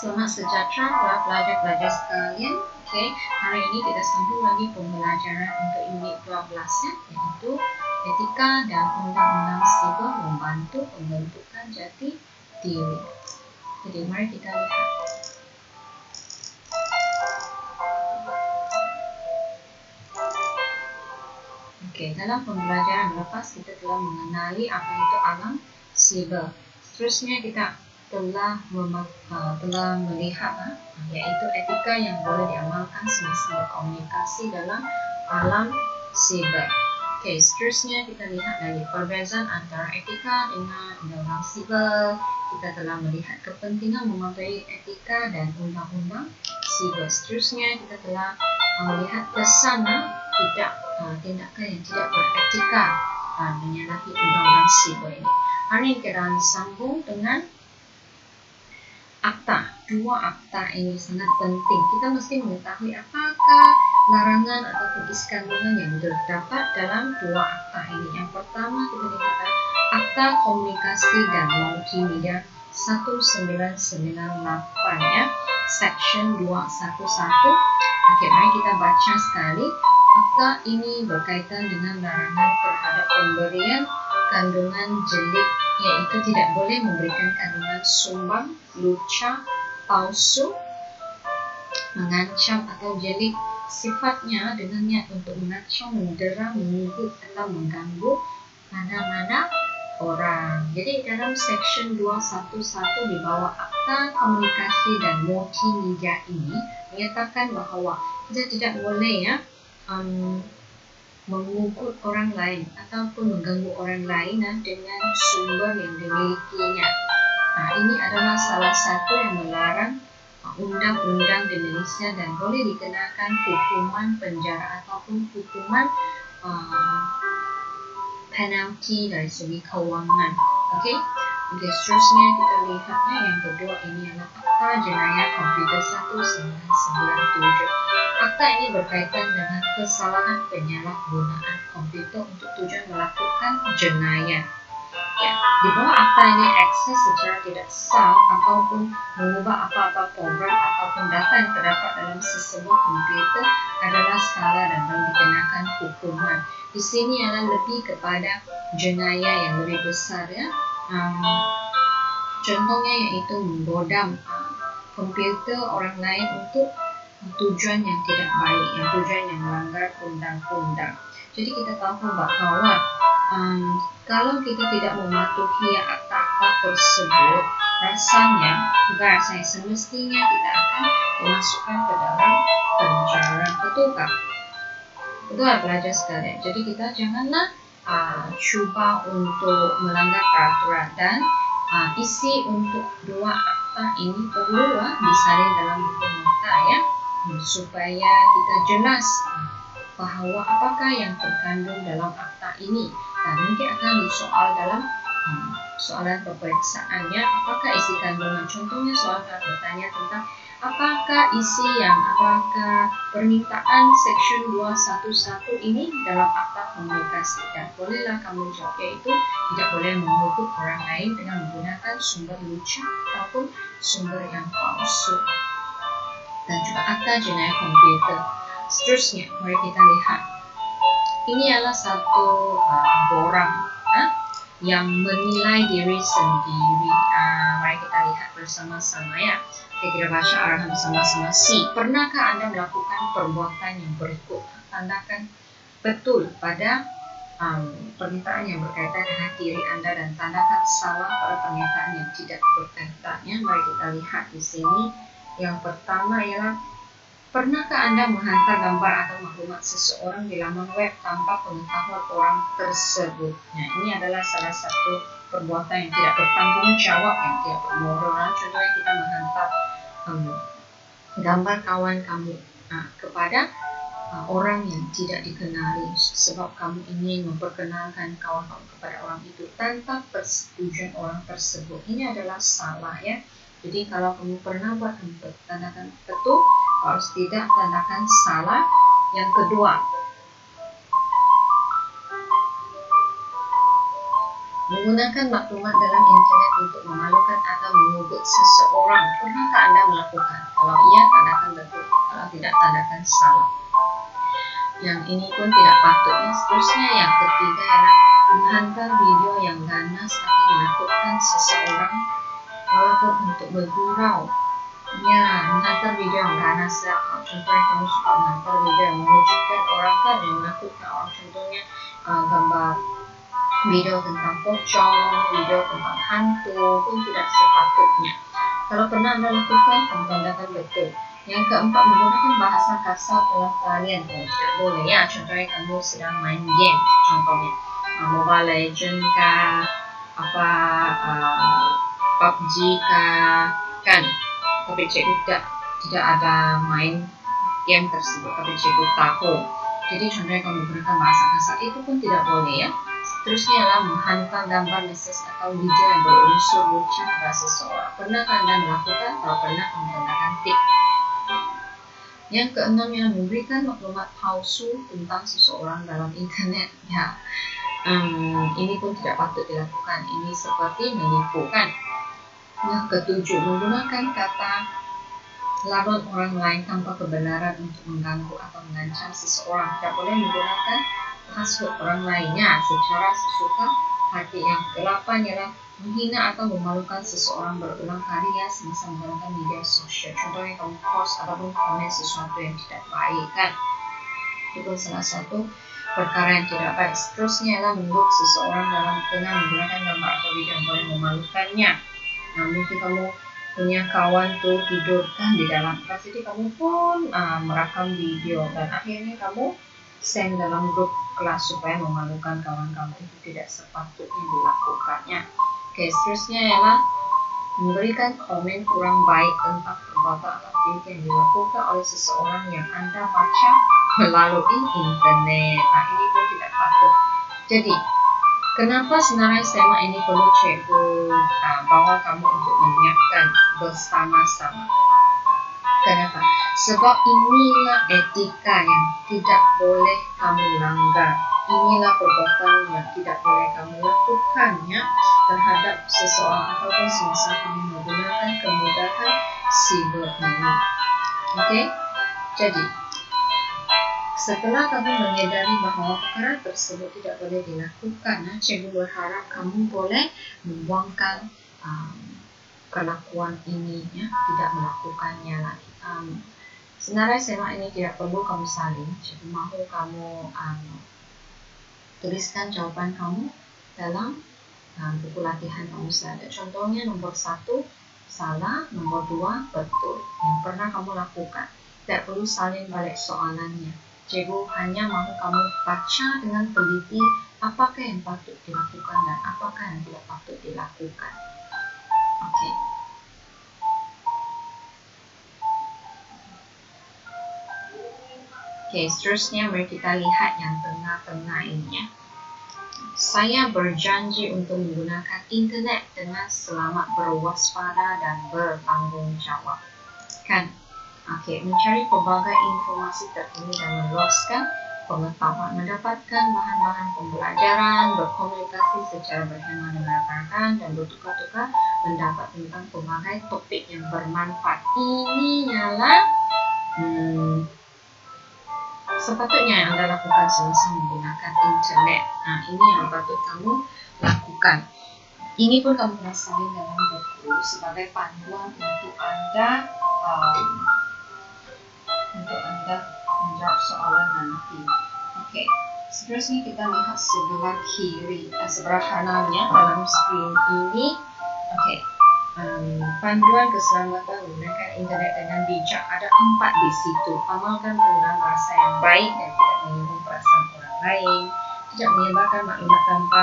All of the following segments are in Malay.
Selamat sejahtera para pelajar-pelajar sekalian. Okey, hari ini kita sambung lagi pembelajaran untuk unit 12 ya, iaitu etika dan undang-undang siber membantu pembentukan jati diri. Jadi mari kita lihat. Okey, dalam pembelajaran lepas kita telah mengenali apa itu alam siber. Seterusnya kita telah melihat iaitu etika yang boleh diamalkan semasa berkomunikasi dalam alam siber. Okey, seterusnya kita lihat lagi perbezaan antara etika dengan undang-undang siber. Kita telah melihat kepentingan mematuhi etika dan undang-undang siber. Seterusnya kita telah melihat kesan tindakan yang tidak beretika menyalahi undang-undang siber ini. Hari ini kita sambung dengan akta. Dua akta ini sangat penting. Kita mesti mengetahui apakah larangan atau isi kandungan yang terdapat dalam dua akta ini. Yang pertama kita lihat Akta Komunikasi dan Multimedia 1998 ya, Section 211. Okey, mari kita baca sekali. Akta ini berkaitan dengan larangan terhadap pemberian kandungan jelik, iaitu tidak boleh memberikan kandungan sumbang, lucah, palsu, mengancam atau jelik sifatnya dengan niat untuk mengacau, mendera, mengugut atau mengganggu mana-mana orang. Jadi dalam Section 211 di bawah Akta Komunikasi dan Multimedia ini menyatakan bahawa kita tidak boleh mengugut orang lain ataupun mengganggu orang lain dengan sumber yang dimilikinya. Ini adalah salah satu yang melarang undang-undang di Malaysia dan boleh dikenakan hukuman penjara ataupun hukuman penalti dari segi kewangan. Okey, seterusnya kita lihatnya yang kedua ini adalah Akta Jenayah Komputer 1997. Akta ini berkaitan dengan kesalahan penyalahgunaan komputer untuk tujuan melakukan jenayah. Ya, di bawah akta ini akses secara tidak sah ataupun mengubah apa-apa program ataupun data yang terdapat dalam sesebuah komputer adalah salah dan perlu dikenakan hukuman. Di sini adalah lebih kepada jenayah yang lebih besar ya. Contohnya iaitu menggodam komputer orang lain untuk tujuan yang tidak baik, yang tujuan yang melanggar undang-undang. Jadi kita tahu bahawa kalau kita tidak mematuhi akta-akta tersebut, rasanya semestinya kita akan dimasukkan ke dalam penjara. Betulkah? Betul pelajar sekalian. Jadi kita janganlah cuba untuk melanggar peraturan dan isi untuk dua akta ini perlulah disalin dalam buku nota ya, supaya kita jelas bahawa apakah yang terkandung dalam akta ini dan mungkin akan disoal dalam soalan pemeriksaannya apakah isi kandungan. Contohnya soalan akan bertanya tentang apakah permintaan Section 211 ini dalam akta komunikasi, dan bolehlah kamu jawab iaitu tidak boleh mengugut orang lain dengan menggunakan sumber lucah ataupun sumber yang palsu, dan juga Akta Jenayah Komputer. Seterusnya mari kita lihat. Ini adalah satu orang yang menilai diri sendiri. Mari kita lihat bersama-sama ya. Kita baca arahan bersama-sama. C. Pernahkah Anda melakukan perbuatan yang berikut? Tandakan betul pada pernyataan yang berkaitan dengan diri Anda dan tandakan salah pada pernyataan yang tidak berkaitan. Mari kita lihat di sini. Yang pertama ialah pernahkah Anda menghantar gambar atau maklumat seseorang di laman web tanpa pengetahuan orang tersebut? Ini adalah salah satu perbuatan yang tidak bertanggung jawab, yang tidak bermoral. Contohnya kita menghantar gambar kawan kamu kepada orang yang tidak dikenali sebab kamu ingin memperkenalkan kawan kamu kepada orang itu tanpa persetujuan orang tersebut. Ini adalah salah ya. Jadi kalau kamu pernah buat, tandakan betul. Harus tidak, tandakan salah. Yang kedua, menggunakan maklumat dalam internet untuk memalukan atau mengugut seseorang. seseorang. Pernahkah Anda melakukan? Kalau iya, tandakan betul. Kalau tidak, tandakan salah. Yang ini pun tidak patut. Yang seterusnya, yang ketiga adalah menghantar video yang ganas atau menakutkan seseorang walaupun untuk bergurau. Ya, menghantar video yang ganas ya. Contohnya kamu suka menghantar video yang mengejutkan orang kan, yang menakutkan orang. Contohnya gambar video tentang pocong, video tentang hantu pun tidak sepatutnya. Kalau pernah Anda lakukan, kamu tandakan betul. Yang keempat, menggunakan bahasa kasar dalam talian. Tidak boleh ya. Contohnya kamu sedang main game, contohnya Mobile Legends kah, PUBG kah, kan? Tapi cikgu tidak ada main game tersebut, tapi cikgu tahu. Jadi contohnya kamu menggunakan bahasa kasar itu pun tidak boleh ya. Seterusnya adalah menghantar gambar, message atau video yang berunsur lucu kepada seseorang. Pernahkah Anda melakukan? Kalau pernah, kamu tandakan tik. Yang keenam, yang memberikan maklumat palsu tentang seseorang dalam internet. Ya, ini pun tidak patut dilakukan. Ini seperti menipu kan. Yang ketujuh, menggunakan kata lawan orang lain tanpa kebenaran untuk mengganggu atau mengancam seseorang. Tidak boleh menggunakan password orang lainnya secara sesuka hati. Yang ke-8 ialah menghina atau memalukan seseorang berulang kali ya semasa menggunakan media sosial. Contohnya kamu post ataupun komen sesuatu yang tidak baik kan. Itu salah satu perkara yang tidak baik. Seterusnya ialah menuduh seseorang dengan menggunakan gambar atau video yang boleh memalukannya. Nah, mungkin kamu punya kawan tuh tidur kan di dalam kelas, jadi kamu pun merekam video dan akhirnya kamu send dalam grup kelas supaya memalukan kawan kamu. Itu tidak sepatutnya dilakukannya. Oke, seterusnya ialah memberikan komen kurang baik tentang perbuatan atau aktiviti yang dilakukan oleh seseorang yang Anda baca melalui internet. Nah, ini pun tidak patut. Jadi, kenapa sebenarnya tema ini perlu cikgu bawa kamu untuk menyiapkan bersama-sama? Kenapa? Sebab inilah etika yang tidak boleh kamu langgar. Inilah perbuatan yang tidak boleh kamu lakukan ya, terhadap seseorang ataupun semasa kamu menggunakan kemudahan siber ini. Oke? Jadi, setelah kamu menyadari bahawa perkara tersebut tidak boleh dilakukan, cikgu berharap kamu boleh membuangkan perlakuan ini ya, tidak melakukannya lagi. Sebenarnya sema ini tidak perlu kamu salin. Cikgu mahu kamu tuliskan jawaban kamu dalam buku latihan kamu saja. Contohnya nomor 1 salah, nomor 2 betul. Yang pernah kamu lakukan. Tidak perlu salin balik soalannya. Cikgu hanya mahu kamu baca dengan teliti apakah yang patut dilakukan dan apakah yang tidak patut dilakukan. Oke. Oke, seterusnya mari kita lihat yang tengah-tengah ini ya. Saya berjanji untuk menggunakan internet dengan selamat, berwaspada dan bertanggung jawab. Kan? Oke, mencari pelbagai informasi terkini dan meluaskan pengetahuan, mendapatkan bahan-bahan pembelajaran, berkomunikasi secara berhema dengan rakan-rakan dan bertukar-tukar pendapat tentang pelbagai topik yang bermanfaat. Ini ialah sepatutnya yang Anda lakukan semasa menggunakan internet. Nah, ini yang patut kamu lakukan. Ini pun kamu kena salin dalam buku sebagai panduan untuk Anda menjawab soalan nanti. Oke, seterusnya kita lihat sebelah kiri, sebelah kanannya dalam screen ini. Oke, panduan keselamatan menggunakan internet dengan bijak. Ada 4 di situ. Amalkan penggunaan bahasa yang baik dan tidak menyinggung perasaan orang lain. Tidak menyebarkan maklumat tanpa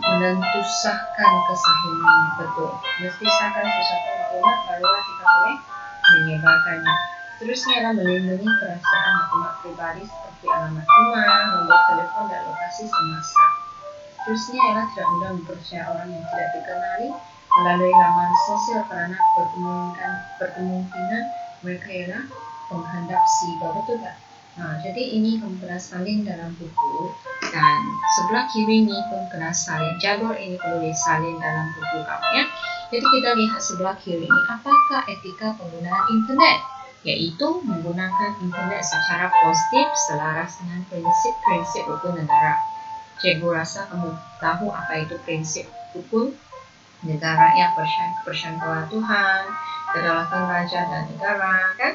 menentusahkan kesahihannya. Betul. Mesti sahkan sesuatu maklumat barulah kita boleh menyebarkannya. Seterusnya adalah melindungi kerahasiaan maklumat pribadi seperti alamat rumah, nomor telefon dan lokasi semasa. Seterusnya ialah tidak mudah mempercayai orang yang tidak dikenali melalui laman sosial kerana berkemungkinan mereka ialah penghendap siber. Betul tak? Jadi ini kamu kena salin dalam buku dan sebelah kiri ini pun kena salin. Jadual ini perlu disalin dalam buku kamu ya. Jadi kita lihat sebelah kiri ini, apakah etika penggunaan internet? Yaitu menggunakan internet secara positif selaras dengan prinsip-prinsip rukun negara. Cikgu rasa kamu tahu apa itu prinsip rukun negara, yang persatuan Tuhan, kedaulatan raja dan negara, kan?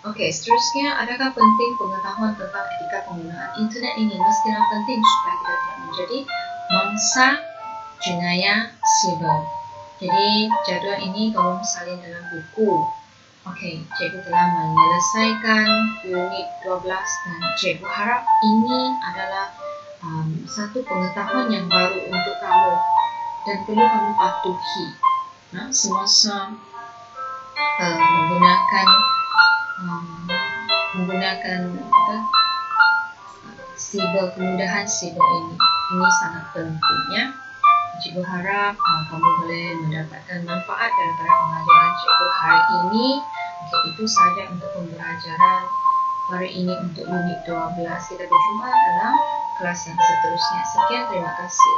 Okey, seterusnya, adakah penting pengetahuan tentang etika penggunaan internet ini? Mestilah penting supaya kita tidak menjadi mangsa jenayah siber. Jadi jadual ini tolong salin dalam buku. Okey, cikgu telah menyelesaikan unit 12 dan cikgu harap ini adalah satu pengetahuan yang baru untuk kamu dan perlu kamu patuhi semasa menggunakan siber, kemudahan siber ini. Ini sangat penting, ya. Cikgu harap kamu boleh mendapatkan manfaat daripada pengajaran cikgu hari ini. Okey, itu sahaja untuk pembelajaran hari ini untuk unit 12. Kita berjumpa dalam kelas yang seterusnya. Sekian, terima kasih.